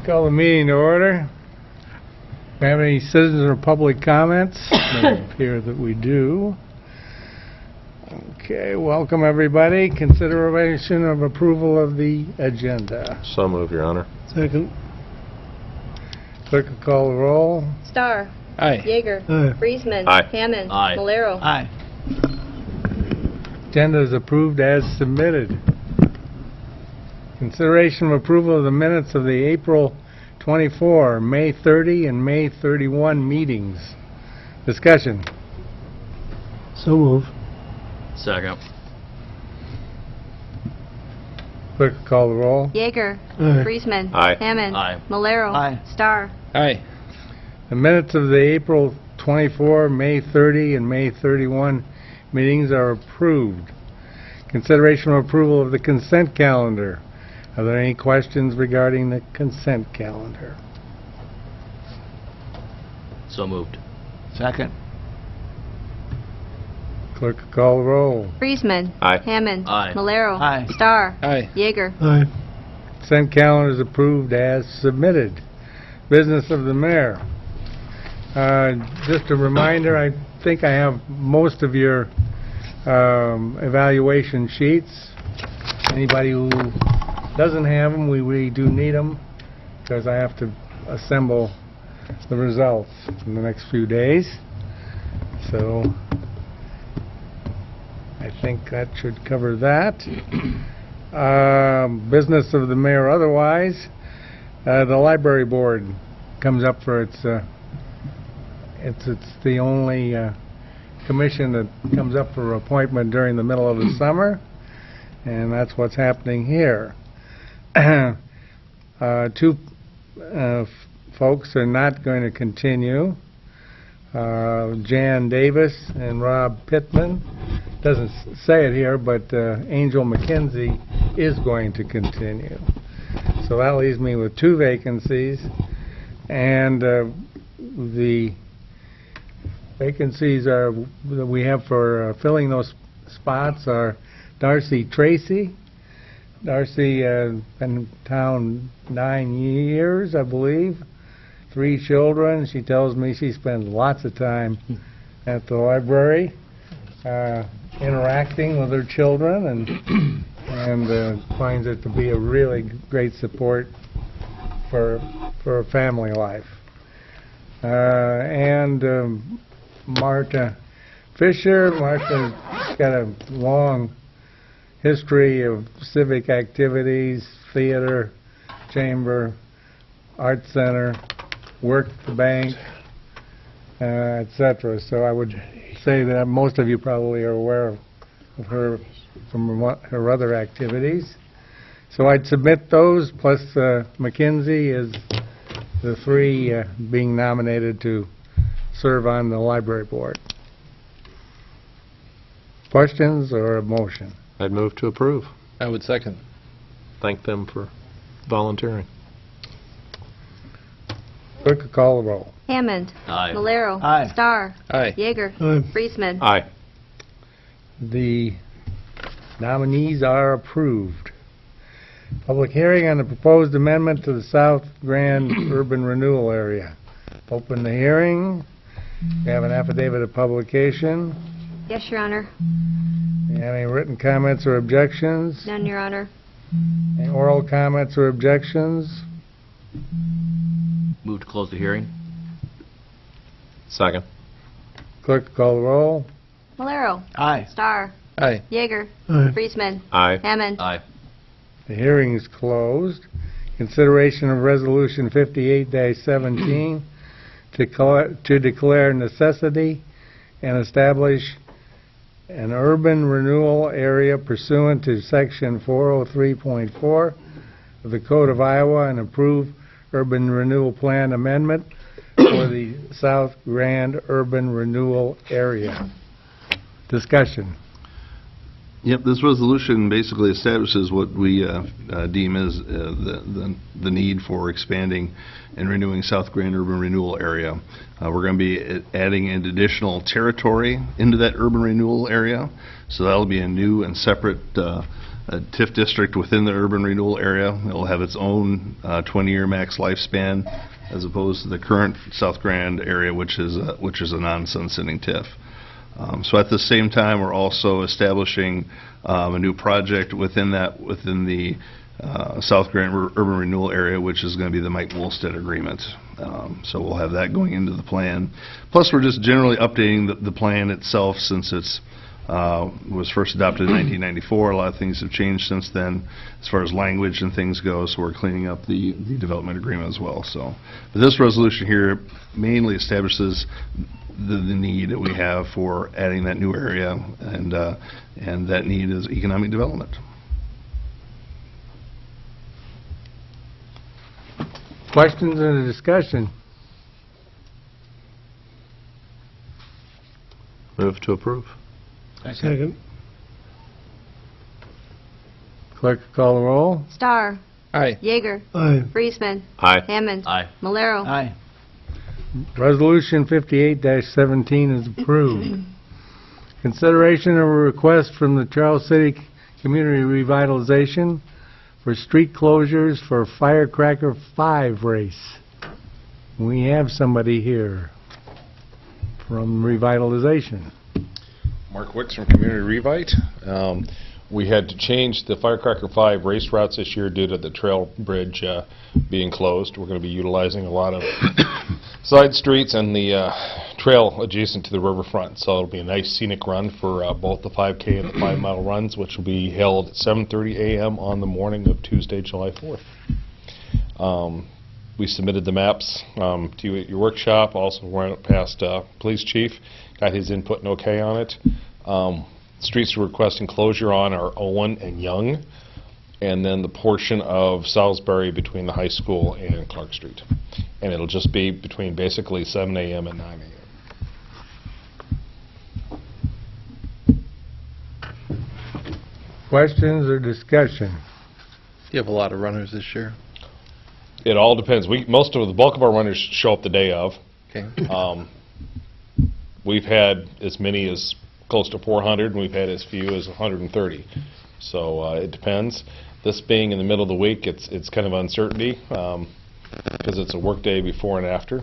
Call the meeting to order. Do we have any citizens or public comments? It doesn't appear that we do. Okay, welcome everybody. Consideration of approval of the agenda. So moved, Your Honor. Second. Clerk will call the roll. Starr. Aye. Yeager. Aye. Friesman. Aye. Hammond. Aye. Malero. Aye. Agenda is approved as submitted. Consideration of approval of the minutes of the April 24, May 30, and May 31 meetings. Discussion. So move. Second. Clerk will call the roll. Yeager. Aye. Friesman. Aye. Hammond. Aye. Malero. Aye. Starr. Aye. The minutes of the April 24, May 30, and May 31 meetings are approved. Consideration of approval of the consent calendar. Are there any questions regarding the consent calendar? So moved. Second. Clerk will call the roll. Friesman. Aye. Hammond. Aye. Malero. Aye. Starr. Aye. Yeager. Aye. Consent calendar is approved as submitted. Business of the mayor. Just a reminder, I think I have most of your evaluation sheets. Anybody who doesn't have them, we do need them because I have to assemble the results in the next few days. So I think that should cover that. Business of the mayor otherwise. The library board comes up for its the only commission that comes up for appointment during the middle of the summer, and that's what's happening here. Two folks are not going to continue. Jan Davis and Rob Pittman. Doesn't say it here, but Angel McKenzie is going to continue. So that leaves me with two vacancies, and the vacancies that we have for filling those spots are Darcy Tracy. Darcy been in town 9 years, I believe. 3 children. She tells me she spends lots of time at the library interacting with her children and finds it to be a really great support for a family life. And Marta Fisher. Marta's got a long history of civic activities, theater, chamber, art center, worked at the bank, etc. So I would say that most of you probably are aware of her from her other activities. So I'd submit those, plus McKenzie is the 3 being nominated to serve on the library board. Questions or a motion? I'd move to approve. I would second. Thank them for volunteering. Clerk will call the roll. Hammond. Aye. Malero. Aye. Starr. Aye. Yeager. Aye. Friesman. Aye. The nominees are approved. Public hearing on the proposed amendment to the South Grand Urban Renewal Area. Open the hearing. We have an affidavit of publication. Yes, Your Honor. Do you have any written comments or objections? None, Your Honor. Any oral comments or objections? Move to close the hearing. Second. Clerk will call the roll. Malero. Aye. Starr. Aye. Yeager. Aye. Friesman. Aye. Hammond. Aye. The hearing is closed. Consideration of Resolution 58-17 to declare necessity and establish an urban renewal area pursuant to Section 403.4 of the Code of Iowa and approve urban renewal plan amendment for the South Grand Urban Renewal Area. Discussion. Yep, this resolution basically establishes what we deem as the need for expanding and renewing South Grand Urban Renewal Area. We're going to be adding an additional territory into that urban renewal area, so that'll be a new and separate TIF district within the urban renewal area. It'll have its own 20-year max lifespan, as opposed to the current South Grand area, which is a non-sunsetting TIF. So at the same time, we're also establishing a new project within the South Grand Urban Renewal Area, which is going to be the Mike Wolstead Agreement. So we'll have that going into the plan. Plus, we're just generally updating the plan itself, since it's was first adopted in 1994. A lot of things have changed since then as far as language and things go, so we're cleaning up the development agreement as well. So, but this resolution here mainly establishes the need that we have for adding that new area, and that need is economic development. Questions and discussion? Move to approve. Second. Clerk call the roll. Star. Aye. Yeager. Aye. Friesman. Aye. Hammond. Aye. Malero. Aye. Resolution 58-17 is approved. Consideration of a request from the Charles City Community Revitalization for street closures for Firecracker 5 race. We have somebody here from Revitalization. Mark Wicks from Community Revite. We had to change the Firecracker 5 race routes this year due to the trail bridge being closed. We're going to be utilizing a lot of side streets and the trail adjacent to the riverfront. So it'll be a nice scenic run for both the 5K and the 5-mile runs, which will be held at 7:30 a.m. on the morning of Tuesday, July 4th. We submitted the maps to you at your workshop. Also ran it past police chief, got his input and okay on it. Streets we're requesting closure on are Owen and Young, and then the portion of Salisbury between the high school and Clark Street. And it'll just be between basically 7 a.m. and 9 a.m. Questions or discussion? You have a lot of runners this year. It all depends. Most of the bulk of our runners show up the day of. Okay. We've had as many as close to 400, and we've had as few as 130. So it depends. This being in the middle of the week, it's kind of uncertainty because it's a work day before and after.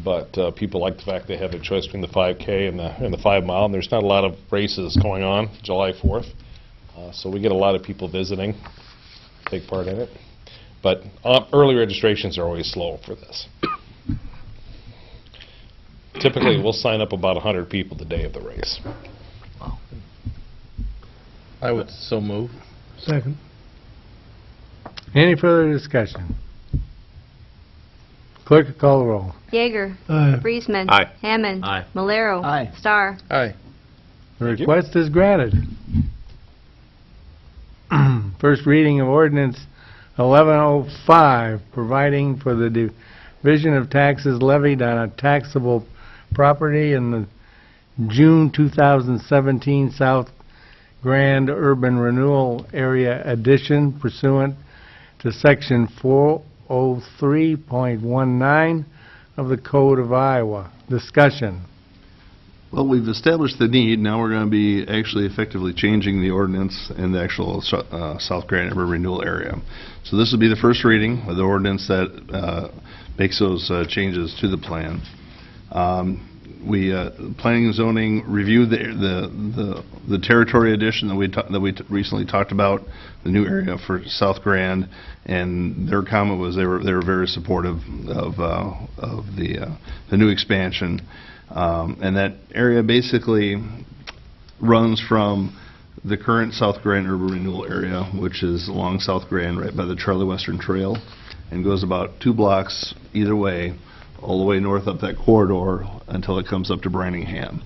But people like the fact they have a choice between the 5K and the 5 mile, and there's not a lot of races going on July 4th. So we get a lot of people visiting, take part in it. But early registrations are always slow for this. Typically, we'll sign up about 100 people the day of the race. I would so move. Second. Any further discussion? Clerk will call the roll. Yeager. Aye. Friesman. Aye. Hammond. Aye. Malero. Aye. Star. Aye. The Thank you. request is granted. First reading of ordinance 1105, providing for the division of taxes levied on a taxable property in the June 2017 South Grand Urban Renewal Area addition pursuant to Section 403.19 of the Code of Iowa. Discussion. Well, we've established the need. Now we're going to be actually effectively changing the ordinance in the actual South Grand Urban Renewal Area. So this will be the first reading of the ordinance that makes those changes to the plan. Planning and Zoning reviewed the territory addition that we recently talked about, the new area for South Grand, and their comment was they were very supportive of the new expansion. And that area basically runs from the current South Grand Urban Renewal Area, which is along South Grand right by the Charlie Western Trail, and goes about 2 blocks either way, all the way north up that corridor until it comes up to Branningham.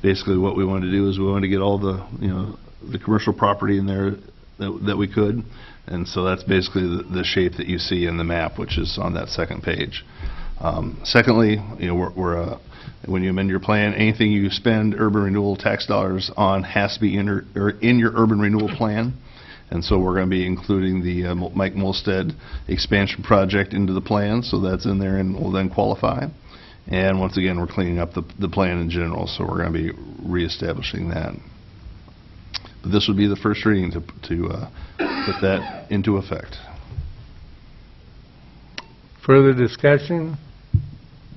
Basically what we wanted to do is we wanted to get all the commercial property in there that we could, and so that's basically the shape that you see in the map, which is on that second page. Secondly, when you amend your plan, anything you spend urban renewal tax dollars on has to be in your urban renewal plan. And so we're going to be including the Mike Molstead expansion project into the plan, so that's in there and will then qualify. And once again, we're cleaning up the plan in general, so we're going to be reestablishing that. But this would be the first reading to put that into effect. Further discussion?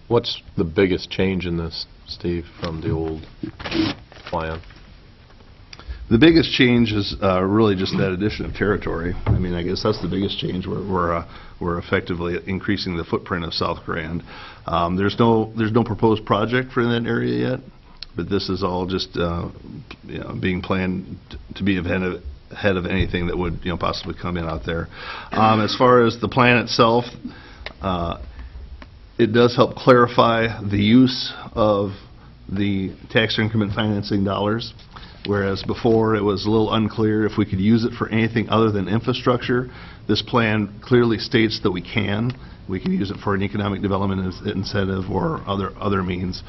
What's the biggest change in this, Steve, from the old plan? The biggest change is really just that addition of territory. I mean, I guess that's the biggest change. We're effectively increasing the footprint of South Grand. There's no proposed project for that area yet, but this is all just being planned to be ahead of anything that would possibly come in out there. As far as the plan itself, it does help clarify the use of the tax increment financing dollars. Whereas before it was a little unclear if we could use it for anything other than infrastructure. This plan clearly states that we can. We can use it for an economic development incentive or other means.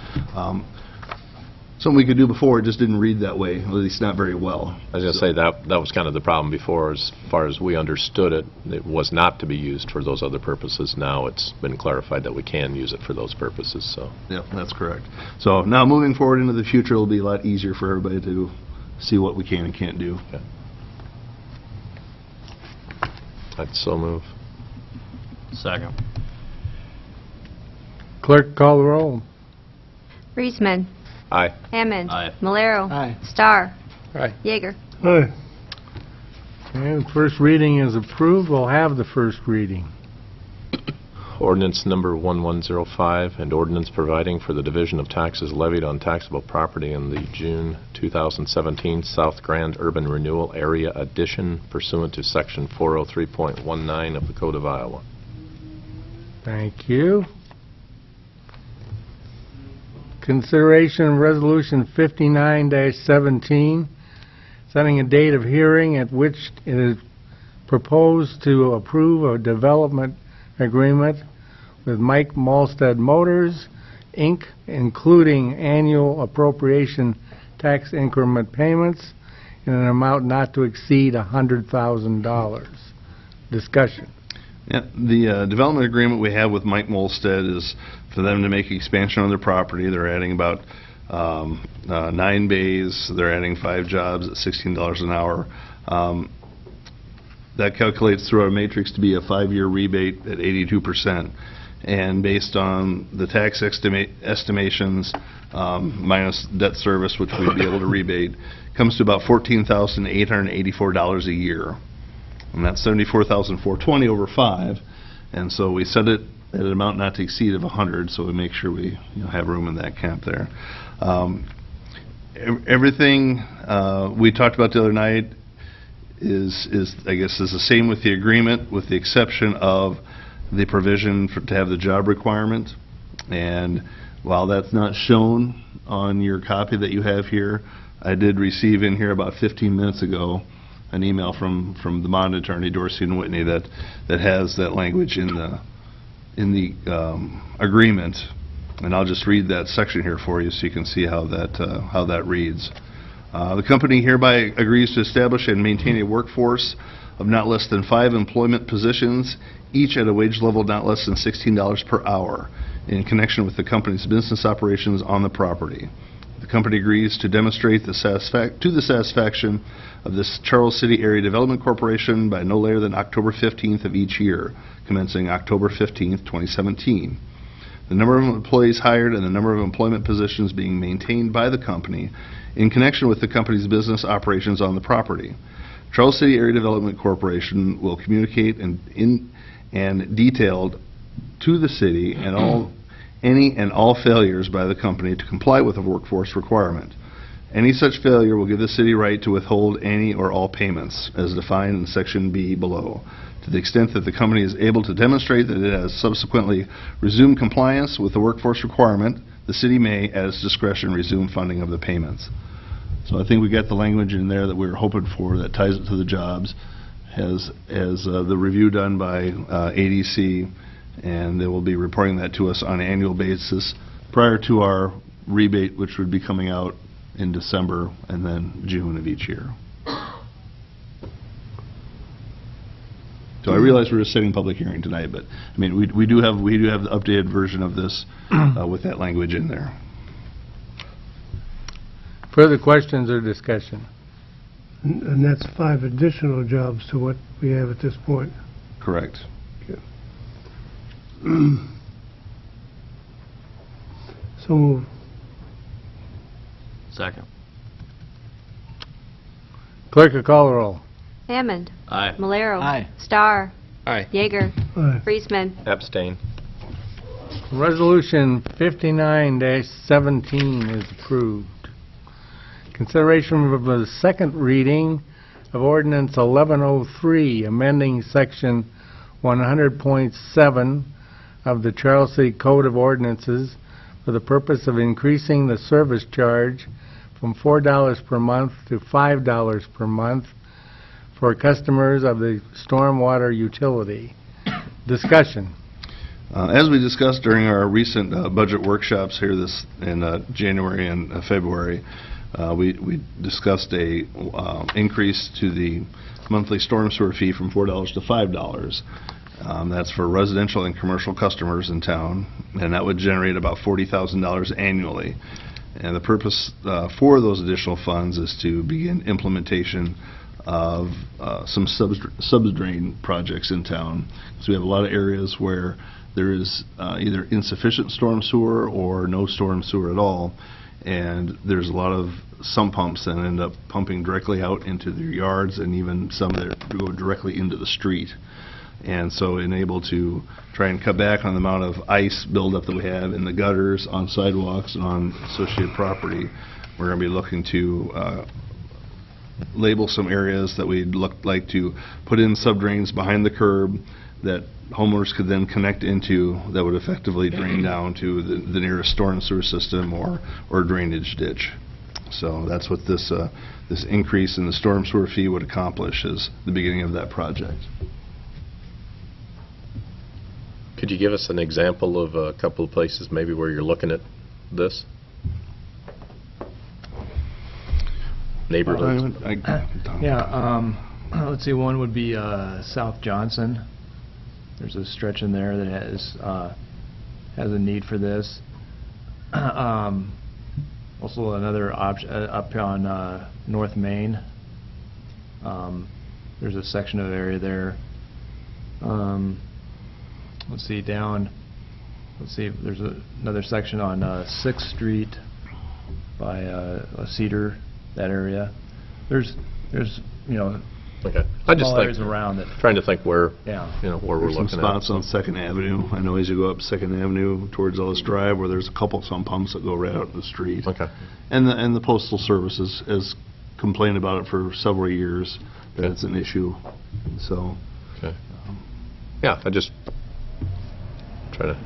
Something we could do before, it just didn't read that way, at least not very well. I was going to say that was kind of the problem before. As far as we understood it, it was not to be used for those other purposes. Now it's been clarified that we can use it for those purposes. So. Yep, that's correct. So now moving forward into the future, it'll be a lot easier for everybody to see what we can and can't do. Okay. I'd so move. Second. Clerk, call the roll. Reisman. Aye. Hammond. Aye. Malero. Aye. Starr. Aye. Yeager. Aye. And first reading is approved. We'll have the first reading. Ordinance number 1105, and ordinance providing for the division of taxes levied on taxable property in the June 2017 South Grand Urban Renewal Area Addition pursuant to Section 403.19 of the Code of Iowa. Thank you. Consideration of Resolution 59-17, setting a date of hearing at which it is proposed to approve a development agreement with Mike Molstead Motors, Inc., including annual appropriation tax increment payments in an amount not to exceed $100,000. Discussion. Yeah, the development agreement we have with Mike Molstead is for them to make expansion on their property. They're adding about 9 bays. They're adding 5 jobs at $16 an hour. That calculates through our matrix to be a 5-year rebate at 82%. And based on the tax estimations minus debt service, which we'd be able to rebate, comes to about $14,884 a year. And that's $74,420 over 5. And so we set it at an amount not to exceed of 100, so we make sure we have room in that camp there. Everything we talked about the other night is I guess is the same with the agreement, with the exception of the provision to have the job requirement. And while that's not shown on your copy that you have here, I did receive in here about 15 minutes ago an email from the bond attorney, Dorsey and Whitney, that has that language in the agreement. And I'll just read that section here for you so you can see how that reads. The company hereby agrees to establish and maintain a workforce of not less than 5 employment positions, each at a wage level not less than $16 per hour, in connection with the company's business operations on the property. The company agrees to demonstrate to the satisfaction of this Charles City Area Development Corporation by no later than October 15th of each year, commencing October 15th, 2017. The number of employees hired and the number of employment positions being maintained by the company in connection with the company's business operations on the property. Charles City Area Development Corporation will communicate and detailed to the city and all failures by the company to comply with the workforce requirement. Any such failure will give the city right to withhold any or all payments, as defined in Section B below. To the extent that the company is able to demonstrate that it has subsequently resumed compliance with the workforce requirement, the city may, at its discretion, resume funding of the payments. So I think we got the language in there that we were hoping for that ties it to the jobs. Has the review done by ADC and they will be reporting that to us on an annual basis prior to our rebate, which would be coming out in December and then June of each year. So I realize we're just setting public hearing tonight, but, I mean, we do have the updated version of this with that language in there. Further questions or discussion? And that's 5 additional jobs to what we have at this point. Correct. So moved. Second. Clerk will call the roll. Hammond. Aye. Malero. Aye. Starr. Aye. Yeager. Aye. Friesman. Abstain. Resolution 59-17 is approved. Consideration of the second reading of Ordinance 1103, amending Section 100.7 of the Charles City Code of Ordinances for the purpose of increasing the service charge from $4 per month to $5 per month for customers of the stormwater utility. Discussion. As we discussed during our recent budget workshops here in January and February, we discussed a increase to the monthly storm sewer fee from $4 to $5. That's for residential and commercial customers in town, and that would generate about $40,000 annually. And the purpose for those additional funds is to begin implementation of some sub-drain projects in town. So we have a lot of areas where there is either insufficient storm sewer or no storm sewer at all, and there's a lot of sump pumps that end up pumping directly out into their yards, and even some that go directly into the street. And so in able to try and cut back on the amount of ice buildup that we have in the gutters, on sidewalks, and on associated property, we're going to be looking to label some areas that we'd like to put in sub-drains behind the curb that homeowners could then connect into, that would effectively drain down to the nearest storm sewer system or drainage ditch. So that's what this increase in the storm sewer fee would accomplish, is the beginning of that project. Could you give us an example of a couple of places maybe where you're looking at this? Neighborhoods? Yeah, let's see, one would be South Johnson. There's a stretch in there that has a need for this. Also another option up on North Main. There's a section of area there. Let's see, there's another section on 6th Street by Cedar, that area. There's Okay. I just small areas think, around it. trying to think where, Yeah. where we're There's some looking spots at. on 2nd Avenue. I know as you go up 2nd Avenue towards Ellis Drive where there's a couple sump pumps that go right out in the street. Okay. And the Postal Service has complained about it for several years, that Okay. it's an issue, so. Okay. Yeah, I just try to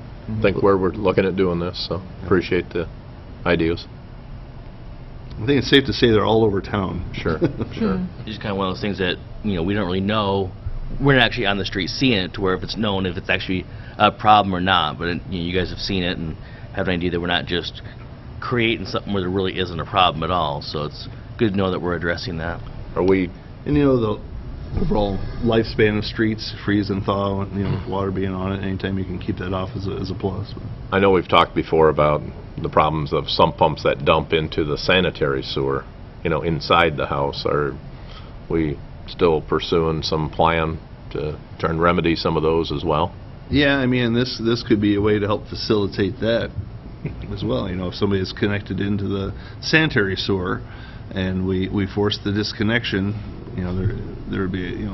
think where we're looking at doing this, so appreciate the ideas. I think it's safe to say they're all over town. Sure, sure. It's just kind of one of those things that, we don't really know. We're not actually on the street seeing it to where if it's known if it's actually a problem or not. But you guys have seen it and have an idea that we're not just creating something where there really isn't a problem at all. So it's good to know that we're addressing that. Are we, And the overall lifespan of streets, freeze and thaw, and, with water being on it, anytime you can keep that off is a plus. I know we've talked before about the problems of sump pumps that dump into the sanitary sewer, inside the house. Are we still pursuing some plan to try and remedy some of those as well? Yeah, I mean, this could be a way to help facilitate that as well. If somebody is connected into the sanitary sewer and we force the disconnection, there would be,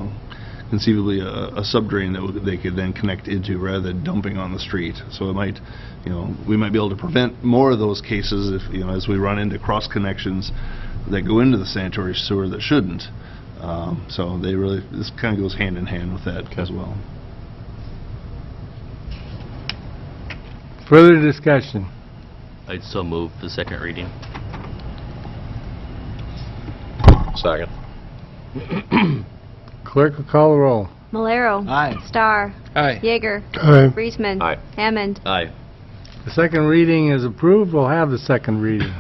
conceivably a subdrain that they could then connect into rather than dumping on the street. So it might, we might be able to prevent more of those cases if, as we run into cross connections that go into the sanitary sewer that shouldn't. So this kind of goes hand in hand with that as well. Further discussion. I'd so move the second reading. Second. Clerk will call the roll. Malero. Aye. Star. Aye. Yeager. Aye. Friesman. Aye. Hammond. Aye. The second reading is approved. We'll have the second reading.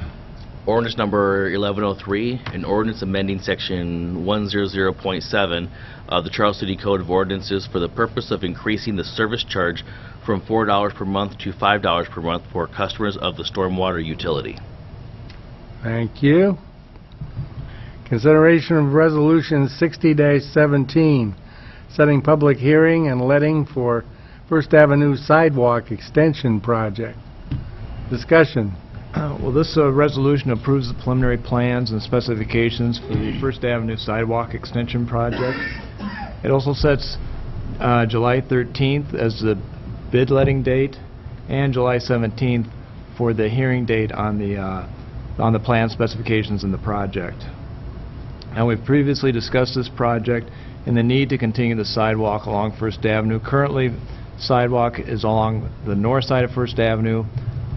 Ordinance number 1103, an ordinance amending section 100.7 of the Charles City Code of Ordinances for the purpose of increasing the service charge from $4 per month to $5 per month for customers of the stormwater utility. Thank you. Consideration of Resolution 60-17, setting public hearing and letting for First Avenue Sidewalk Extension Project. Discussion. Well, this resolution approves the preliminary plans and specifications for the First Avenue Sidewalk Extension Project. It also sets July 13th as the bid letting date and July 17th for the hearing date on the plan specifications in the project. Now, we've previously discussed this project and the need to continue the sidewalk along First Avenue. Currently, sidewalk is along the north side of First Avenue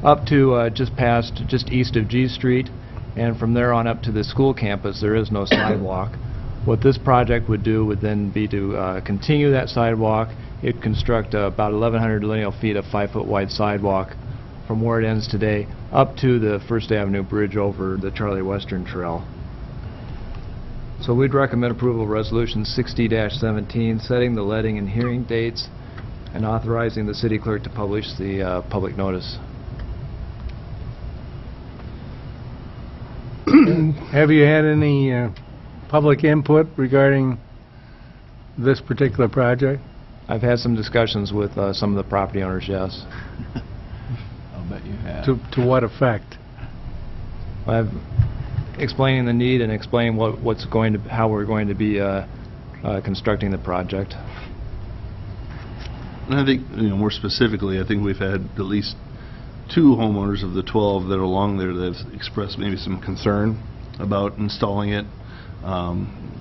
up to just east of G Street, and from there on up to the school campus there is no sidewalk. What this project would do would then be to continue that sidewalk. It'd construct about 1,100 lineal feet of 5-foot wide sidewalk from where it ends today up to the First Avenue Bridge over the Charlie Western Trail. So we'd recommend approval of Resolution 60-17, setting the letting and hearing dates and authorizing the city clerk to publish the public notice. Have you had any public input regarding this particular project? I've had some discussions with some of the property owners, yes. I'll bet you have. To what effect? I've explaining the need and explaining how we're going to be constructing the project. And I think, more specifically, I think we've had at least 2 homeowners of the 12 that are along there that have expressed maybe some concern about installing it,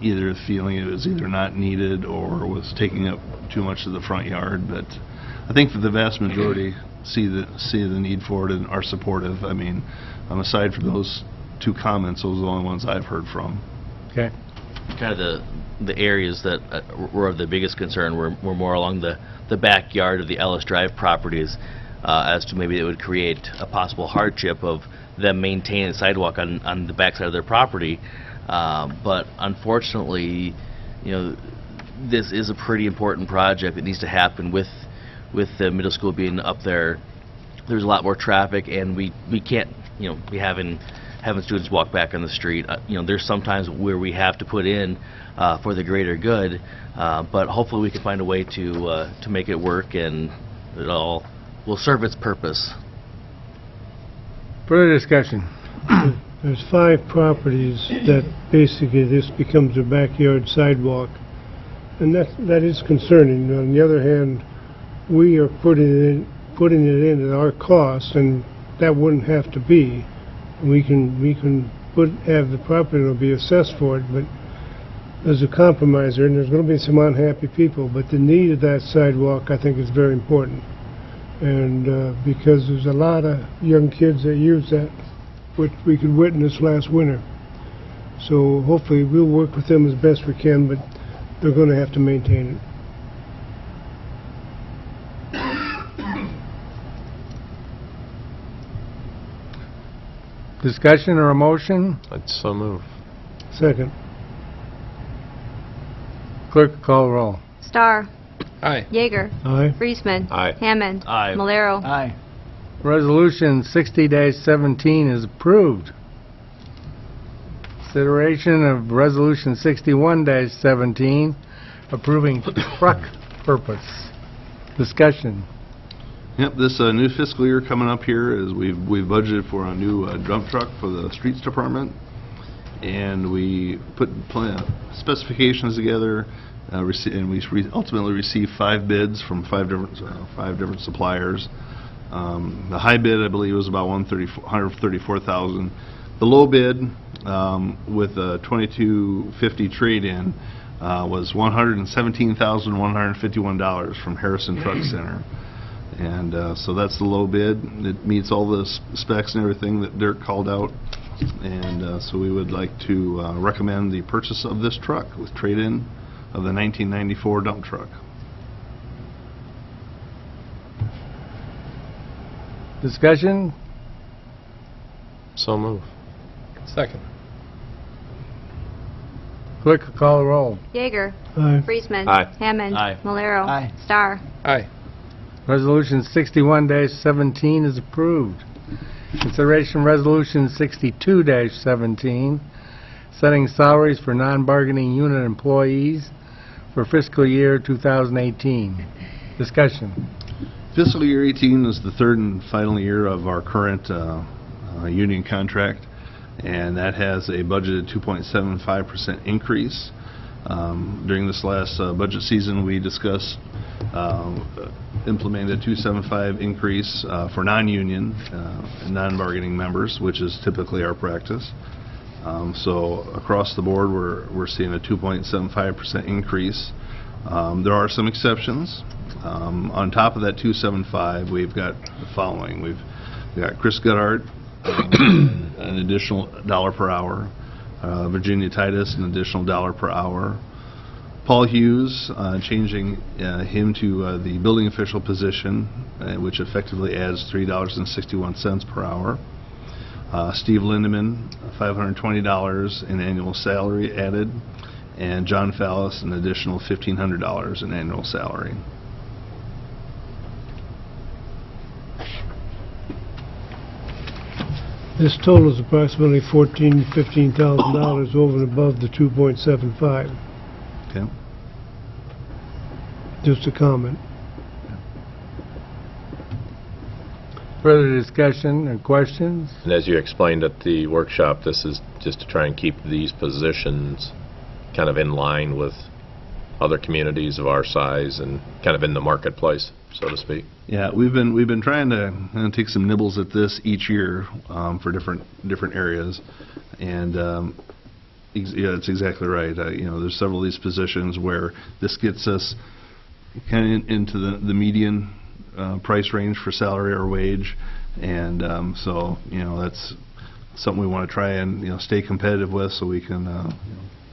either feeling it was either not needed or was taking up too much of the front yard. But I think that the vast majority see the need for it and are supportive. I mean, aside from those 2 comments, those are the only ones I've heard from. Okay. Kind of the areas that were of the biggest concern were more along the backyard of the Ellis Drive properties, as to maybe it would create a possible hardship of them maintaining the sidewalk on the backside of their property. But unfortunately, this is a pretty important project that needs to happen with the middle school being up there. There's a lot more traffic, and we can't be having students walk back on the street. There's sometimes where we have to put in for the greater good, but hopefully we can find a way to make it work, and it all will serve its purpose. Further discussion. There's 5 properties that basically this becomes a backyard sidewalk, and that is concerning. On the other hand, we are putting it in at our cost, and that wouldn't have to be. We can have the property will be assessed for it, but there's a compromise there, and there's going to be some unhappy people. But the need of that sidewalk, I think, is very important, and because there's a lot of young kids that use that, which we could witness last winter. So hopefully we'll work with them as best we can, but they're going to have to maintain it. Discussion or a motion? I'd so move. Second. Clerk, call the roll. Star. Aye. Yeager. Aye. Friesman. Aye. Hammond. Aye. Malero. Aye. Resolution 60-17 is approved. Consideration of Resolution 61-17, approving truck purpose. Discussion. Yep, this new fiscal year coming up here is we've budgeted for a new dump truck for the streets department, and we put specifications together, and we ultimately received 5 bids from 5 different suppliers. The high bid, I believe, was about $134,000. The low bid, with a 2250 trade-in, was $117,151 from Harrison Truck Center. And so that's the low bid. It meets all the specs and everything that Dirk called out. And so we would like to recommend the purchase of this truck with trade-in of the 1994 dump truck. Discussion? So move. Second. Clerk will call the roll. Yeager. Aye. Friesman. Aye. Hammond. Aye. Malero. Aye. Star. Aye. Resolution 61-17 is approved. Consideration Resolution 62-17, setting salaries for non-bargaining unit employees for fiscal year 2018. Discussion. Fiscal year 18 is the third and final year of our current union contract, and that has a budgeted 2.75% increase. During this last budget season, we discussed implementing the 2.75 increase for non-union and non-bargaining members, which is typically our practice. So across the board, we're seeing a 2.75% increase. There are some exceptions. On top of that 2.75, we've got the following. We've got Chris Goodhart, an additional $1 per hour. Virginia Titus, an additional $1 per hour. Paul Hughes, changing him to the building official position, which effectively adds $3.61 per hour. Steve Lindeman, $520 in annual salary added, and John Fallis, an additional $1,500 in annual salary. This totals approximately $15,000 over and above the 2.75. Okay. Just a comment. Further discussion or questions? And as you explained at the workshop, this is just to try and keep these positions kind of in line with other communities of our size and kind of in the marketplace, so to speak. Yeah, we've been trying to take some nibbles at this each year for different areas, and yeah, it's exactly right. There's several of these positions where this gets us kind of into the median price range for salary or wage, and so that's something we want to try and stay competitive with, so we can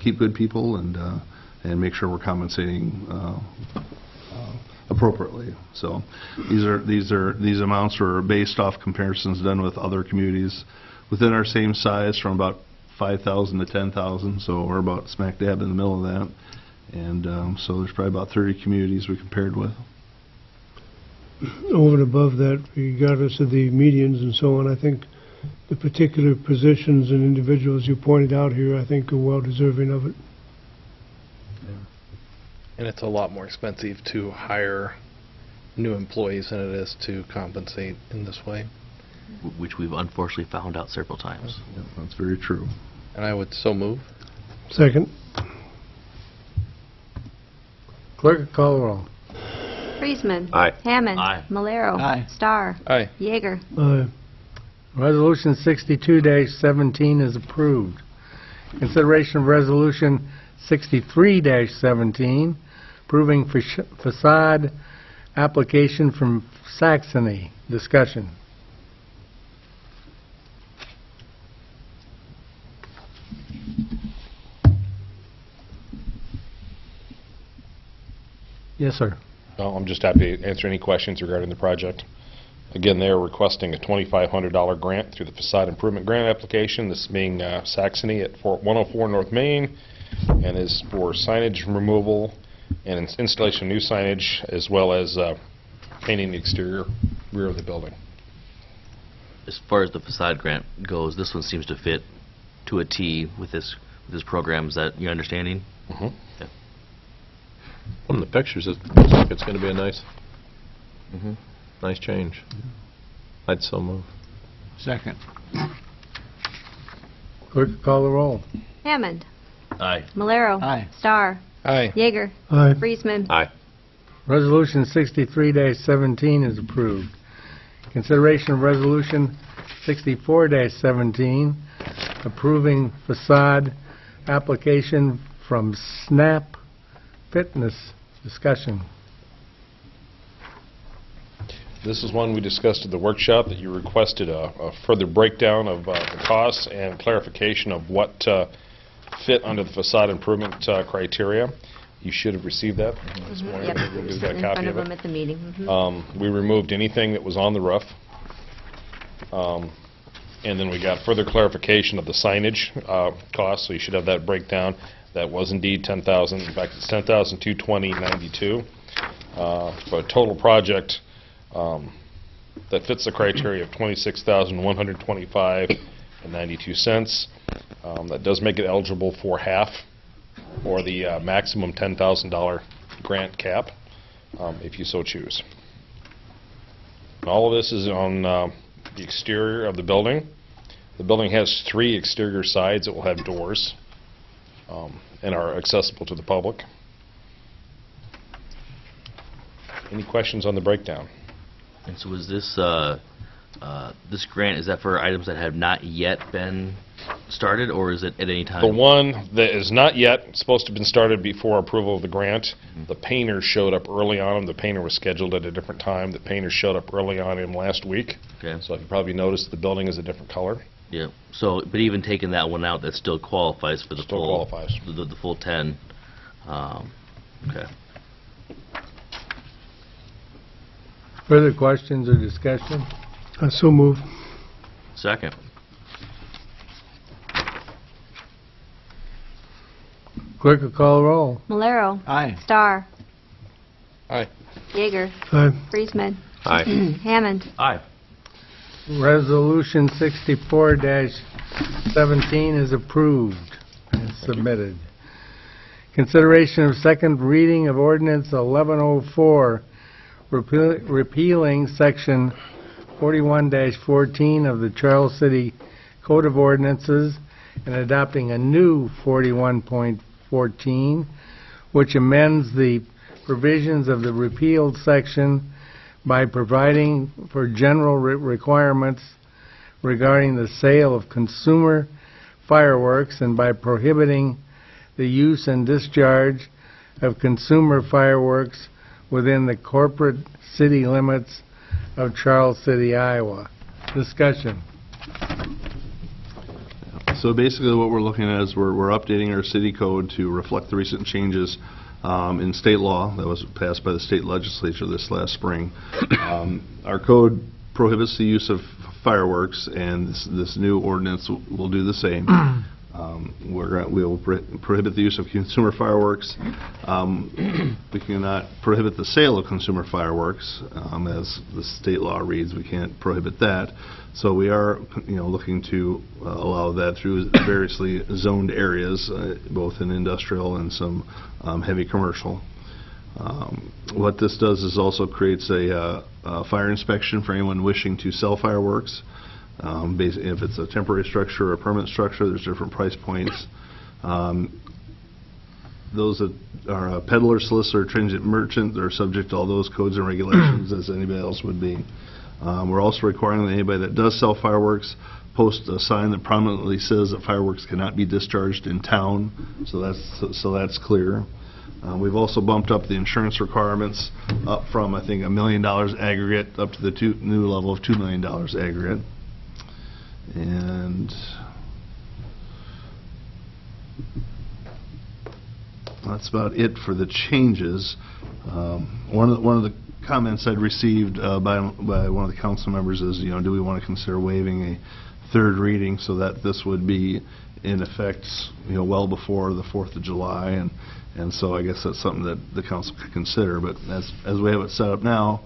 keep good people and make sure we're compensating appropriately. So these amounts are based off comparisons done with other communities within our same size, from about 5,000 to 10,000. So we're about smack dab in the middle of that, and so there's probably about 30 communities we compared with. Over and above that, regardless of the medians and so on, I think the particular positions and individuals you pointed out here, I think, are well deserving of it. And it's a lot more expensive to hire new employees than it is to compensate in this way. Which we've unfortunately found out several times. Yeah, that's very true. And I would so move. Second. Clerk will call the roll. Friesman. Aye. Hammond. Aye. Malero. Aye. Star. Aye. Yeager. Aye. Resolution 62-17 is approved. Consideration of Resolution 63-17, approving facade application from Saxony. Discussion. Yes, sir. Well, I'm just happy to answer any questions regarding the project. Again, they're requesting a $2,500 grant through the facade improvement grant application, this being Saxony at 104 North Main, and is for signage removal and installation of new signage, as well as painting the exterior rear of the building. As far as the facade grant goes, this one seems to fit to a T with this program. Is that your understanding? Mm-hmm. Yeah. From the pictures, it looks like it's going to be a nice change. I'd so move. Second. Clerk will call the roll. Hammond. Aye. Malero. Aye. Star. Aye. Yeager. Aye. Friesman. Aye. Resolution 63-17 is approved. Consideration of Resolution 64-17, approving facade application from Snap Fitness. Discussion. This is one we discussed at the workshop, that you requested a further breakdown of the costs and clarification of what fit under the facade improvement criteria. You should have received that this morning. Yep, We'll give you sitting a in copy front of of them it. at the meeting. Mhm. We removed anything that was on the roof. And then we got further clarification of the signage costs, so you should have that breakdown. That was indeed 10,000. In fact, it's 10,220.92 for a total project that fits the criteria of 26,125.92 cents. That does make it eligible for half or the maximum $10,000 grant cap, if you so choose. And all of this is on the exterior of the building. The building has 3 exterior sides that will have doors and are accessible to the public. Any questions on the breakdown? And so is this, this grant, is that for items that have not yet been started, or is it at any time? The one that is not yet supposed to have been started before approval of the grant, the painter showed up early on him. The painter was scheduled at a different time. The painter showed up early on him last week. Okay. So you probably noticed the building is a different color. Yeah, so, but even taking that one out, that still qualifies for the Still full... qualifies. The full 10. Okay. Further questions or discussion? So move. Second. Clerk will call the roll. Malero. Aye. Starr. Aye. Yeager. Aye. Friesman. Aye. Hammond. Aye. Resolution 64-17 is approved and submitted. Consideration of second reading of ordinance 1104, repealing section 41-14 of the Charles City Code of Ordinances and adopting a new 41.14, which amends the provisions of the repealed section by providing for general requirements regarding the sale of consumer fireworks and by prohibiting the use and discharge of consumer fireworks within the corporate city limits of Charles City, Iowa. Discussion. So basically what we're looking at is we're updating our city code to reflect the recent changes in state law that was passed by the state legislature this last spring. Our code prohibits the use of fireworks, and this new ordinance will do the same. We will prohibit the use of consumer fireworks. We cannot prohibit the sale of consumer fireworks, as the state law reads. We can't prohibit that. So we are, looking to allow that through variously zoned areas, both in industrial and some heavy commercial. What this does is also creates a fire inspection for anyone wishing to sell fireworks. If it's a temporary structure or a permanent structure, there's different price points. Those that are a peddler, solicitor, transient merchant, they're subject to all those codes and regulations as anybody else would be. We're also requiring that anybody that does sell fireworks post a sign that prominently says that fireworks cannot be discharged in town, so that's clear. We've also bumped up the insurance requirements up from, I think, $1 million aggregate up to the new level of $2 million aggregate. And that's about it for the changes. One of the comments I'd received by one of the council members is, do we want to consider waiving a third reading so that this would be in effect, well before the 4th of July, and so I guess that's something that the council could consider. But as we have it set up now,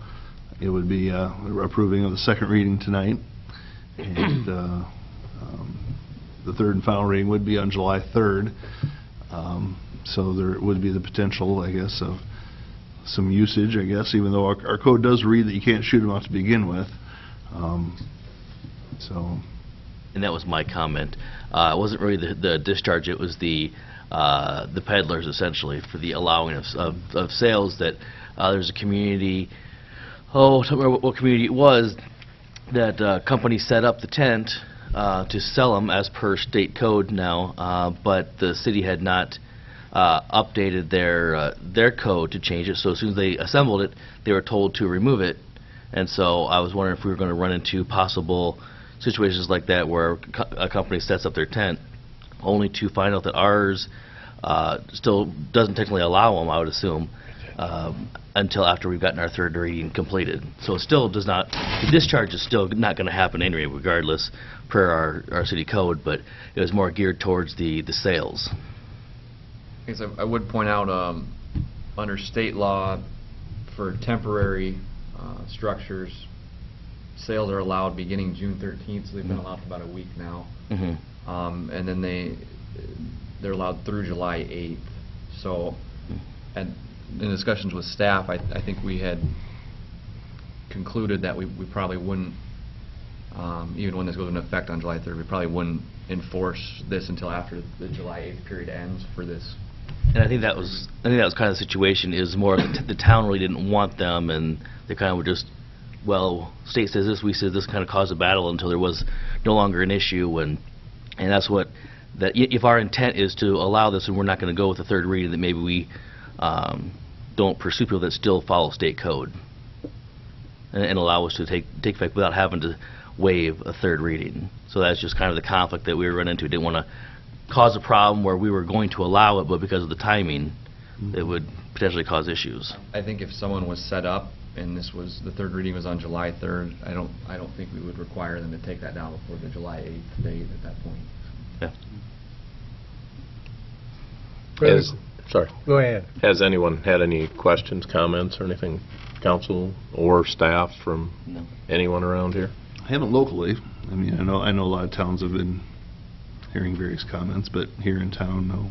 it would be approving of the second reading tonight, and the third and final reading would be on July 3rd. So there would be the potential, I guess, of some usage, I guess, even though our code does read that you can't shoot them off to begin with. And that was my comment. It wasn't really the discharge, it was the peddlers, essentially, for the allowing of sales, that there's a community, I don't remember what community it was, that company set up the tent to sell them as per state code now, but the city had not updated their code to change it, so as soon as they assembled it, they were told to remove it. And so I was wondering if we were going to run into possible situations like that where a company sets up their tent only to find out that ours still doesn't technically allow them, I would assume, until after we've gotten our third reading completed. So it still does not, the discharge is still not going to happen anyway, regardless, per our city code, but it was more geared towards the sales. I guess I would point out, under state law, for temporary structures, sales are allowed beginning June 13th, so they've been allowed for about a week now. And then they're allowed through July 8th. So, and in discussions with staff, I think we had concluded that we probably wouldn't, even when this goes into effect on July 3rd, we probably wouldn't enforce this until after the July 8th period ends for this. And I think that was kind of the situation, is more the town really didn't want them, and they kind of were just, well, state says this, we said this, kind of caused a battle until there was no longer an issue, and that's what, that if our intent is to allow this and we're not going to go with the third reading, that maybe we don't pursue people that still follow state code and allow us to take effect without having to waive a third reading. So that's just kind of the conflict that we were running into. Didn't want to cause a problem where we were going to allow it, but because of the timing, it would potentially cause issues. I think if someone was set up and this was, the third reading was on July 3rd, I don't think we would require them to take that down before the July 8th date at that point. Yeah. Sorry. Go ahead. Has anyone had any questions, comments, or anything, council or staff, from anyone around here? I haven't locally. I mean, I know a lot of towns have been hearing various comments, but here in town, no.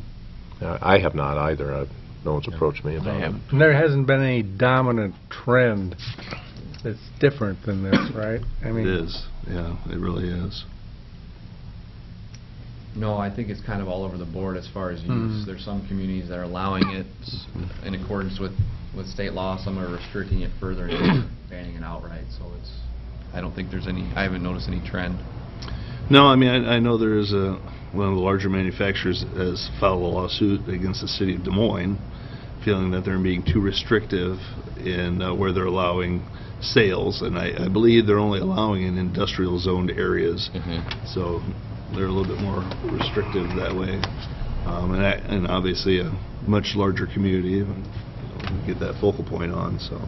I have not either. No one's approached me about it. And there hasn't been any dominant trend that's different than this, right? I mean, It is. Yeah, it really is. No, I think it's kind of all over the board as far as use. There's some communities that are allowing it in accordance with state law. Some are restricting it further and banning it outright. So it's, I don't think there's any, I haven't noticed any trend. No, I mean, I know there is one of the larger manufacturers has filed a lawsuit against the city of Des Moines, feeling that they're being too restrictive in where they're allowing sales, and I believe they're only allowing in industrial zoned areas. So they're a little bit more restrictive that way. And obviously a much larger community, get that focal point on. So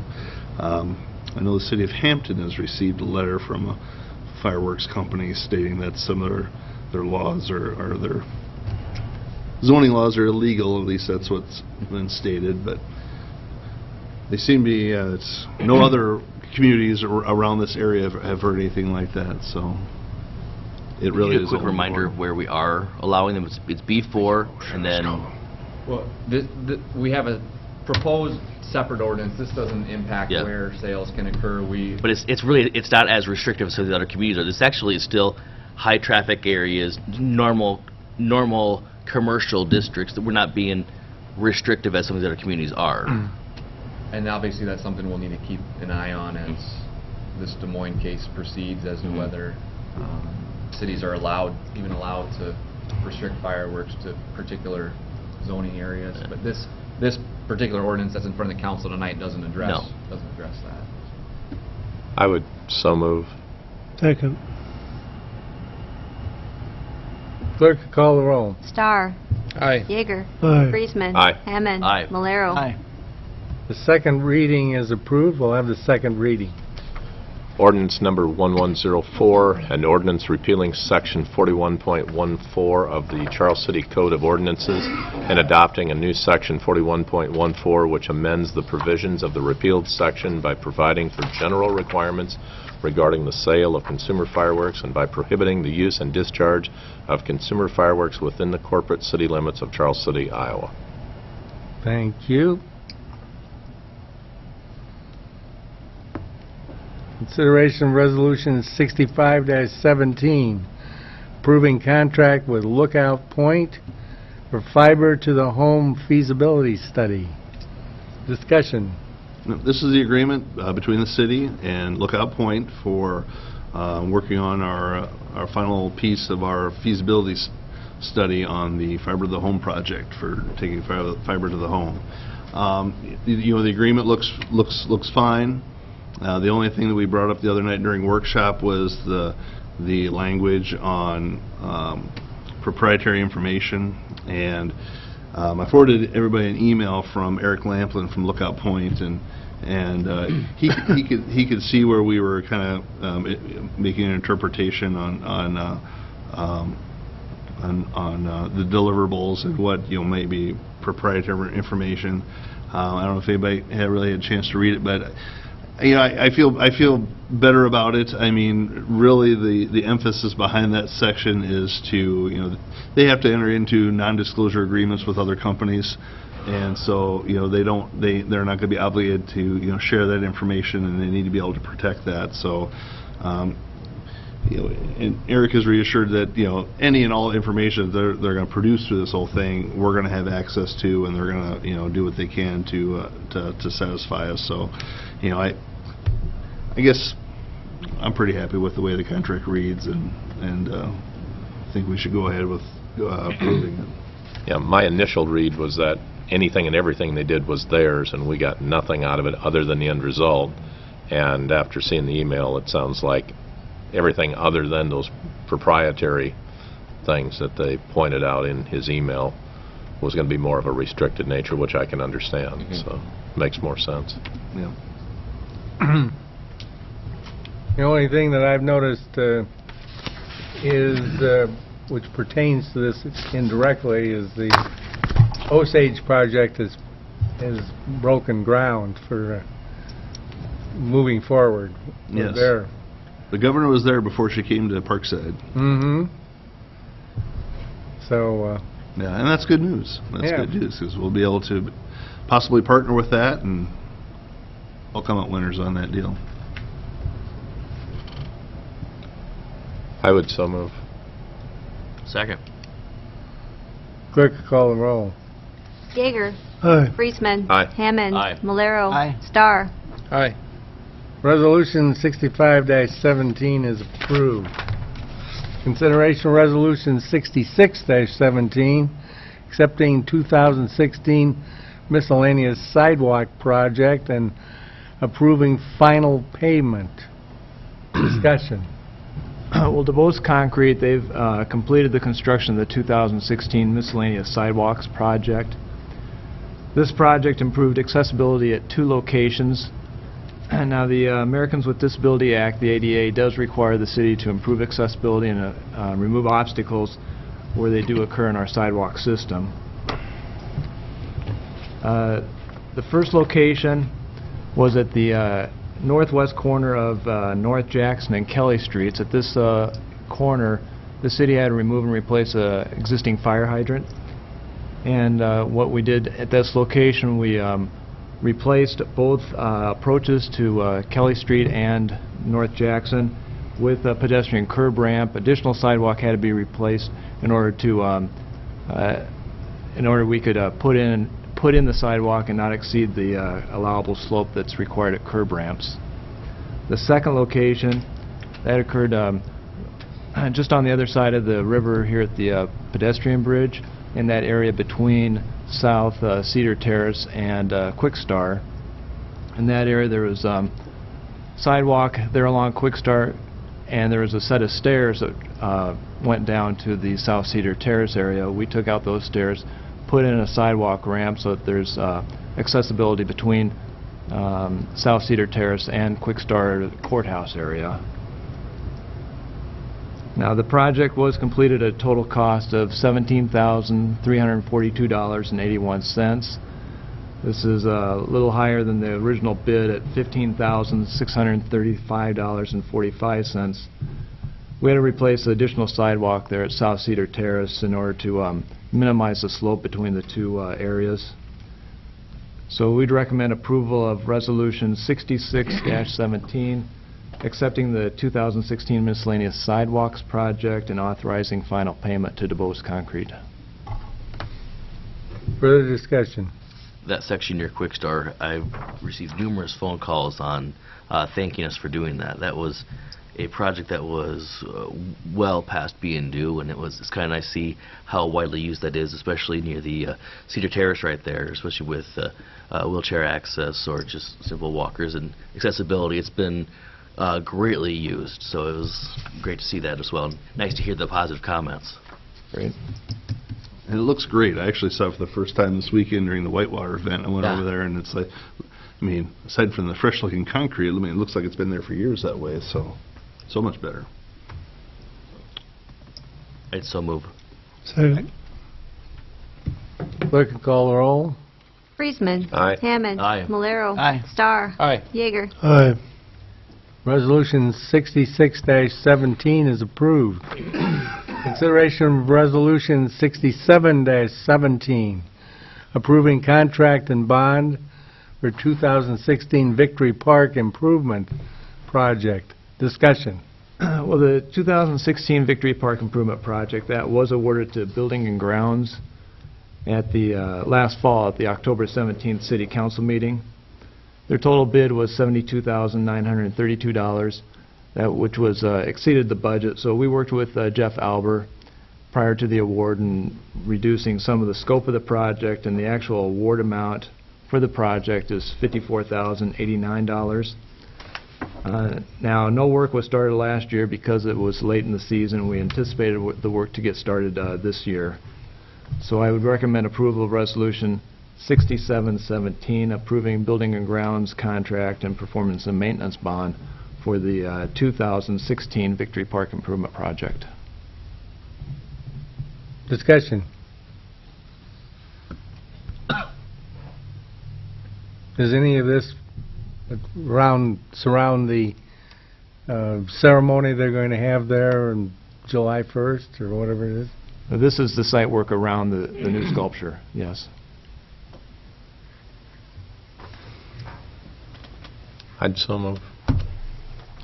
I know the city of Hampton has received a letter from a fireworks company stating that some of their laws or their zoning laws are illegal. At least that's what's been stated, but they seem to be, it's, no other communities around this area have heard anything like that, so it really is a quick reminder of where we are allowing them. It's B4, and then... Well, we have a proposed separate ordinance. This doesn't impact where sales can occur. But it's not as restrictive as the other communities are. This actually is still high traffic areas, normal commercial districts, that we're not being restrictive as some of the other communities are. And obviously that's something we'll need to keep an eye on as this Des Moines case proceeds, as to whether cities are even allowed to restrict fireworks to particular zoning areas. But this particular ordinance that's in front of the council tonight doesn't address that. I would so move. Second. Clerk, call the roll. Starr. Aye. Yeager. Aye. Friesman. Aye. Hammond. Aye. Malero. Aye. The second reading is approved. We'll have the second reading. Ordinance number 1104, an ordinance repealing section 41.14 of the Charles City Code of Ordinances and adopting a new section 41.14 which amends the provisions of the repealed section by providing for general requirements regarding the sale of consumer fireworks and by prohibiting the use and discharge of consumer fireworks within the corporate city limits of Charles City, Iowa. Thank you. Consideration of Resolution 65-17, approving contract with Lookout Point for fiber to the home feasibility study. Discussion. This is the agreement between the city and Lookout Point for working on our final piece of our feasibility study on the fiber to the home project for taking fiber to the home. The agreement looks fine. The only thing that we brought up the other night during workshop was the language on proprietary information, and I forwarded everybody an email from Eric Lamplin from Lookout Point, and he could see where we were kind of making an interpretation on the deliverables and what might be proprietary information. I don't know if anybody really had a chance to read it, but I feel better about it. I mean, really, the emphasis behind that section is to they have to enter into non-disclosure agreements with other companies, and so they're not going to be obligated to share that information, and they need to be able to protect that. So. And Eric has reassured that any and all information they're going to produce through this whole thing, we're going to have access to, and they're going to do what they can to satisfy us. So, I guess I'm pretty happy with the way the contract reads, and I think we should go ahead with approving it. Yeah, my initial read was that anything and everything they did was theirs, and we got nothing out of it other than the end result. And after seeing the email, it sounds like everything other than those proprietary things that they pointed out in his email was going to be more of a restricted nature, which I can understand. So makes more sense. Yeah. The only thing that I've noticed is, which pertains to this indirectly, is the Osage project has broken ground for moving forward. We're Yes. there. The governor was there before she came to Parkside. Mm-hmm. So, Yeah, and that's good news. That's Yeah. good news, because we'll be able to possibly partner with that, and I'll come out winners on that deal. I would so move. Second. clerk, call the roll. Yeager. Aye. Friesman. Aye. Hammond. Aye. Malero. Aye. Starr. Aye. Resolution 65-17 is approved. Consideration of Resolution 66-17, accepting 2016 miscellaneous sidewalk project and approving final payment. Discussion. Well, DeBose Concrete, they've completed the construction of the 2016 miscellaneous sidewalks project. This project improved accessibility at 2 locations. And now, the Americans with Disability Act, the ADA, does require the city to improve accessibility and remove obstacles where they do occur in our sidewalk system. The first location was at the northwest corner of North Jackson and Kelly Streets. At this corner, the city had to remove and replace an existing fire hydrant. And what we did at this location, we replaced both approaches to Kelly Street and North Jackson with a pedestrian curb ramp. Additional sidewalk had to be replaced in order we could put in the sidewalk and not exceed the allowable slope that's required at curb ramps. The second location, that occurred just on the other side of the river here at the pedestrian bridge, in that area between South Cedar Terrace and Quickstar. In that area there was sidewalk there along Quickstar, and there was a set of stairs that went down to the South Cedar Terrace area. We took out those stairs, put in a sidewalk ramp so that there's accessibility between South Cedar Terrace and Quickstar Courthouse area. Now, the project was completed at a total cost of $17,342.81. This is a little higher than the original bid at $15,635.45. We had to replace the additional sidewalk there at South Cedar Terrace in order to minimize the slope between the 2 areas. So we'd recommend approval of Resolution 66-17, accepting the 2016 miscellaneous sidewalks project and authorizing final payment to DeBose Concrete. Further discussion. That section near Quickstar, I've received numerous phone calls on thanking us for doing that. That was a project that was well past being due, and it's kind of nice to see how widely used that is, especially near the Cedar Terrace right there, especially with wheelchair access or just simple walkers and accessibility. It's been greatly used, so it was great to see that as well. And nice to hear the positive comments. Great. And it looks great. I actually saw it for the first time this weekend during the Whitewater event. I went Yeah. over there, and it's like, I mean, aside from the fresh-looking concrete, I mean, it looks like it's been there for years that way, so much better. I'd so move. Second. Clerk will call the roll. Friesman. Aye. Hammond. Aye. Malero. Aye. Star. Aye. Yeager. Aye. Resolution 66-17 is approved. Consideration of Resolution 67-17, approving contract and bond for 2016 Victory Park Improvement Project. Discussion. Well, the 2016 Victory Park Improvement Project, that was awarded to Building and Grounds at the last fall at the October 17th City Council meeting. Their total bid was $72,932, which was exceeded the budget. So we worked with Jeff Alber prior to the award and reducing some of the scope of the project, and the actual award amount for the project is $54,089. Now, no work was started last year because it was late in the season. We anticipated the work to get started this year. So I would recommend approval of Resolution 67-17, approving Building and Grounds contract and performance and maintenance bond for the 2016 Victory Park Improvement Project. Discussion. Does any of this surround the ceremony they're going to have there on July 1st or whatever it is? Now, this is the site work around the new sculpture, yes. I'd so move.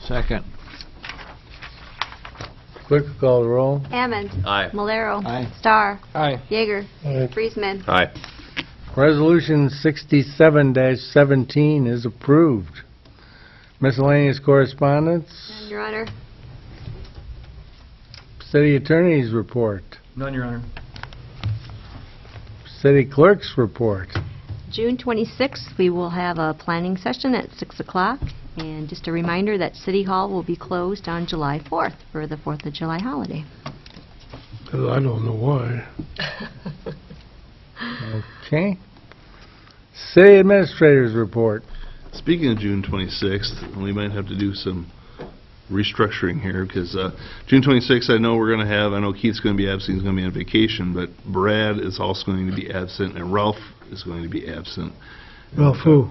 Second. Clerk will call the roll. Hammond. Aye. Malero. Aye. Star. Aye. Yeager. Aye. Friesman. Aye. Resolution 67-17 is approved. Miscellaneous correspondence, None, Your Honor. City Attorney's report, None, Your Honor. City Clerk's report. June 26th, we will have a planning session at 6 o'clock. And just a reminder that City Hall will be closed on July 4th for the 4th of July holiday. I don't know why. Okay. City Administrator's report. Speaking of June 26th, we might have to do some restructuring here, because June 26th, I know Keith's going to be absent, he's going to be on vacation, but Brad is also going to be absent, and Ralph is going to be absent. Ralph who?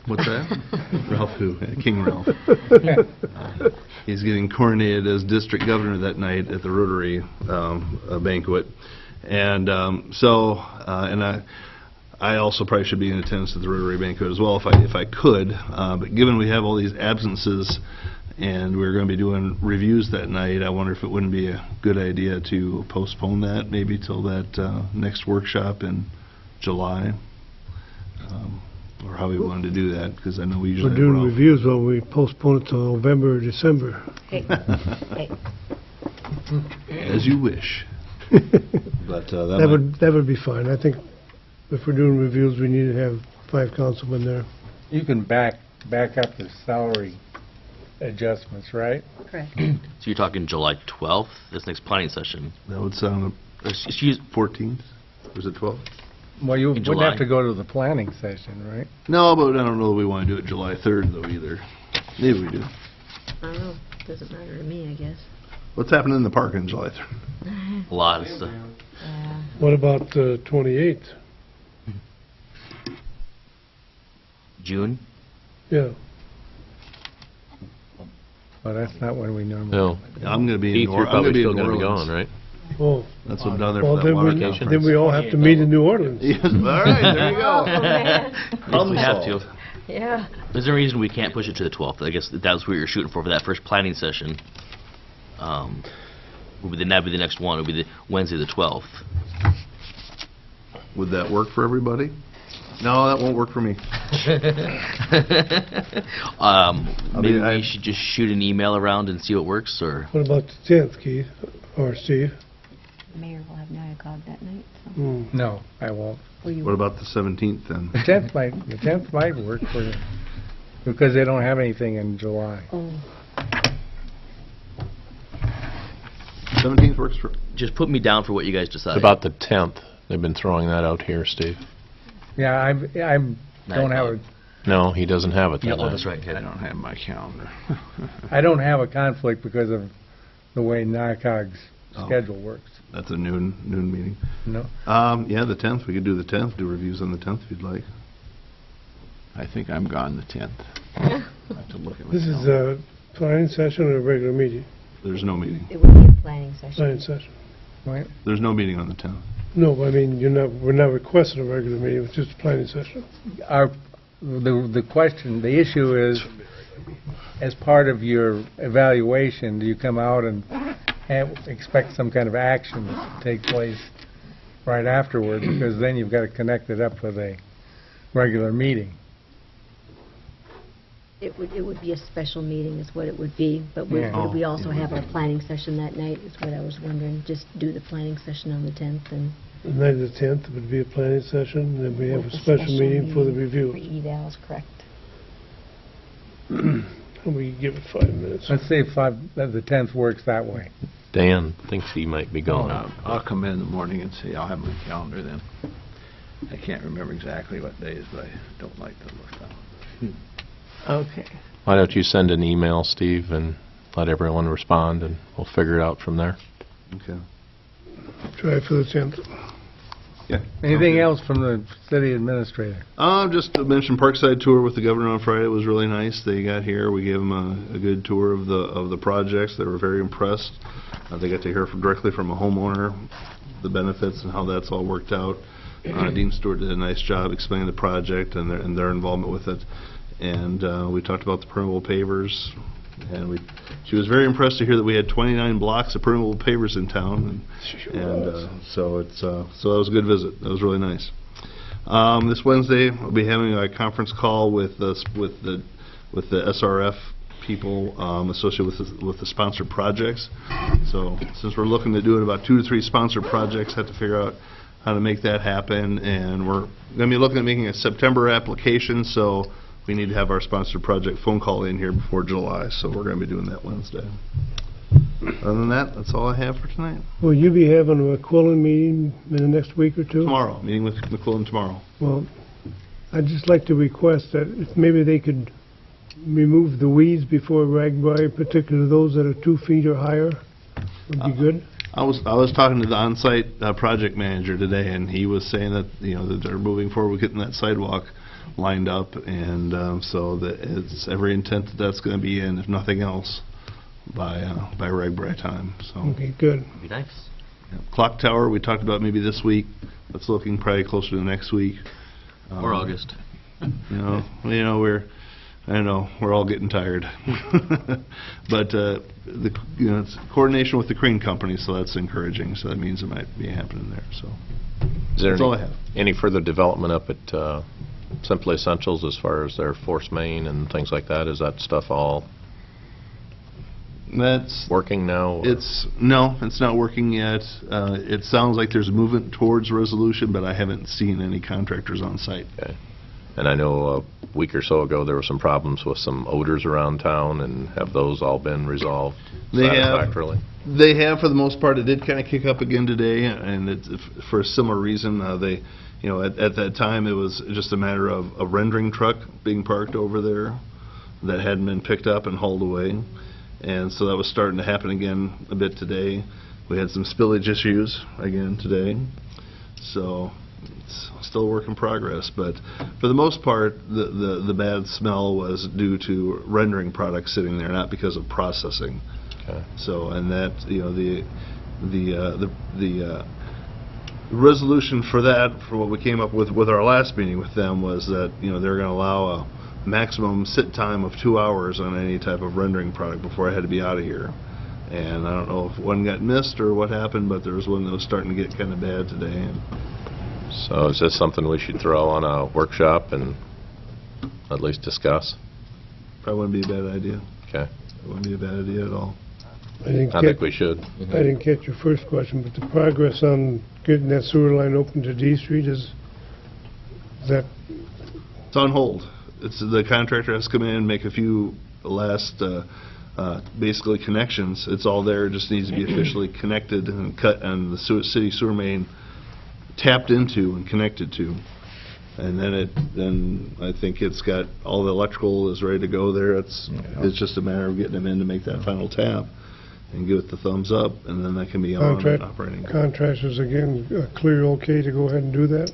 What's that? Ralph who? King Ralph. He's getting coronated as district governor that night at the Rotary banquet. And I also probably should be in attendance at the Rotary banquet as well if I could. But given we have all these absences and we're going to be doing reviews that night, I wonder if it wouldn't be a good idea to postpone that maybe till that next workshop in July. Or how we wanted to do that, because I know we usually We're doing have Ralph. reviews, well, we postpone it till November or December. As you wish. But That would be fine. I think if we're doing reviews, we need to have 5 councilmen there. You can back up the salary adjustments, right? Correct. So you're talking July 12th, this next planning session? that would sound Excuse, 14th? Was it 12th? Well, you In wouldn't July. have to go to the planning session, right? No, but I don't know that we want to do it July 3rd, though, either. Maybe we do. I don't know. Doesn't matter to me, I guess. What's happening in the park on July 3rd? a lot of stuff. What about the 28th? June? Yeah. Well, that's not when we normally. No. I'm going to be in Keith, New you're Orleans. I'm probably going to be still in New going to be Orleans. gone, right? Oh, That's what I'm down there well, for that water then conference. we all have to meet in New Orleans. Yes, all right, there you go. If we have to. Yeah. There's no reason we can't push it to the 12th. I guess that's what you're shooting for that first planning session. That'd be the next one. It would be the Wednesday the 12th. Would that work for everybody? No, that won't work for me. Maybe we should just shoot an email around and see what works, or What about the 10th, Keith? Or Steve? The mayor will have 9 o'clock that night. So. No, I won't. What about the 17th then? The 10th might work for you, because they don't have anything in July. Oh. 17th works for... just put me down for what you guys decide. About the 10th. They've been throwing that out here, Steve. Yeah, I don't have a, No, he doesn't have it Yeah, that oh, night. that's right, Ted. I don't have my calendar. I don't have a conflict because of the way NICOG's Oh. schedule works. That's a noon meeting. No? Yeah, the 10th, we could do the 10th, do reviews on the 10th if you'd like. I think I'm gone the 10th. I have to look at my This is calendar. a planning session or a regular meeting? There's no meeting. It would be a planning session. Planning session. Right? There's no meeting on the 10th. No, I mean, we're not requesting a regular meeting, it's just a planning session. The question, the issue is, as part of your evaluation, do you come out and expect some kind of action to take place right afterward? Because then you've got to connect it up with a regular meeting. It would be a special meeting is what it would be, but Yeah. would we also have our planning session that night, is what I was wondering. Just do the planning session on the 10th and... The night of the 10th would be a planning session, then we have a special meeting for the For review. evals, correct. And we give it 5 minutes. Let's see if the 10th works that way. Dan thinks he might be going. I'll come in the morning and see. I'll have my calendar then. I can't remember exactly what days, but I don't like to look down. Okay. Why don't you send an email, Steve, and let everyone respond, and we'll figure it out from there. Okay. Try for the 10th. Yeah. Anything else from the city administrator? Just to mention Parkside tour with the governor on Friday was really nice. They got here, we gave them a good tour of the projects. They were very impressed. They got to hear directly from a homeowner, the benefits and how that's all worked out. Dean Stewart did a nice job explaining the project and their involvement with it. And we talked about the permeable pavers. And she was very impressed to hear that we had 29 blocks of permeable pavers in town, so that was a good visit. That was really nice. This Wednesday, we'll be having a conference call with the SRF people associated with the sponsored projects. So since we're looking to do it, about 2 to 3 sponsored projects, have to figure out how to make that happen. And we're going to be looking at making a September application. So we need to have our sponsored project phone call in here before July, so we're going to be doing that Wednesday. Other than that, that's all I have for tonight. Will you be having a McQuillan meeting in the next week or two? Tomorrow, meeting with McQuillan tomorrow. Well, I'd just like to request that if maybe they could remove the weeds before Ragbri, particularly those that are 2 feet or higher, would be good. I was talking to the on-site project manager today, and he was saying that that they're moving forward with getting that sidewalk lined up, and so that it's every intent that that's going to be in, if nothing else, by Ragbri time. So Okay, good. Be nice. Clock tower, we talked about maybe this week. That's looking probably closer to next week. Or August. We're all getting tired. But it's coordination with the crane company, so that's encouraging. So that means it might be happening there. So Is there that's all I have. any further development up at Simply Essentials as far as their force main and things like that? Is that stuff all That's working now? or- It's not working yet. It sounds like there's movement towards resolution, but I haven't seen any contractors on site. Okay. And I know a week or so ago there were some problems with some odors around town, and have those all been resolved They have. satisfactorily? They have, for the most part. It did kind of kick up again today, and it's for a similar reason. At that time, it was just a matter of a rendering truck being parked over there that hadn't been picked up and hauled away. And so that was starting to happen again a bit today. We had some spillage issues again today. So it's still a work in progress. But for the most part, the bad smell was due to rendering products sitting there, not because of processing. Okay. So, and that, the resolution for that, for what we came up with our last meeting with them, was that, they're going to allow a maximum sit time of 2 hours on any type of rendering product before I had to be out of here. And I don't know if one got missed or what happened, but there was one that was starting to get kind of bad today. And So is this something we should throw on a workshop and at least discuss? probably wouldn't be a bad idea. Okay. It wouldn't be a bad idea at all. I didn't I think we should. I didn't catch your first question, but the progress on getting that sewer line open to D Street is that, It's on hold. The contractor has to come in, make a few last, basically connections. It's all there, it just needs to be officially connected and cut, and the city sewer main tapped into and connected to. And then I think it's got, all the electrical is ready to go there. It's just a matter of getting them in to make that final tap and give it the thumbs up, and then that can be on and operating. Contractors, again, clear okay to go ahead and do that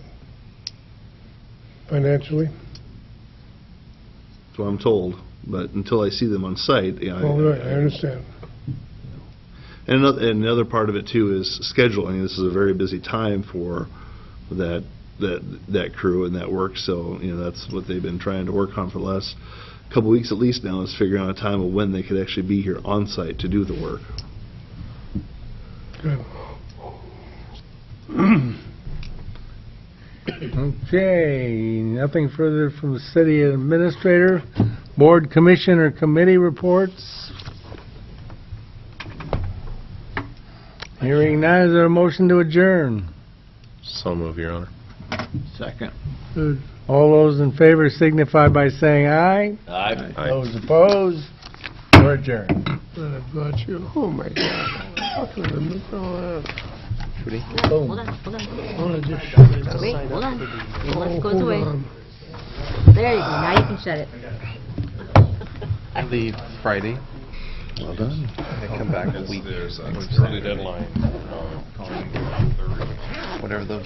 financially? That's what I'm told, but until I see them on site, All right, I understand. And the other part of it too is scheduling. This is a very busy time for that crew and that work, so that's what they've been trying to work on for the last couple weeks at least now, is figuring out a time of when they could actually be here on site to do the work. Good. Okay, nothing further from the city administrator. Board, commission, or committee reports? Hearing none, is there a motion to adjourn? So move, Your Honor. Second. Good. All those in favor signify by saying aye. Aye. Aye. Those opposed, we're adjourned. I've got you. Oh, my God. How can I miss all that? Hold on, hold on. I want to just shut it down. Wait, hold on. You want it goes Hold away. on. There you go, now you can shut it. I leave Friday. Well done. I come back a week. There's an early deadline. Whatever those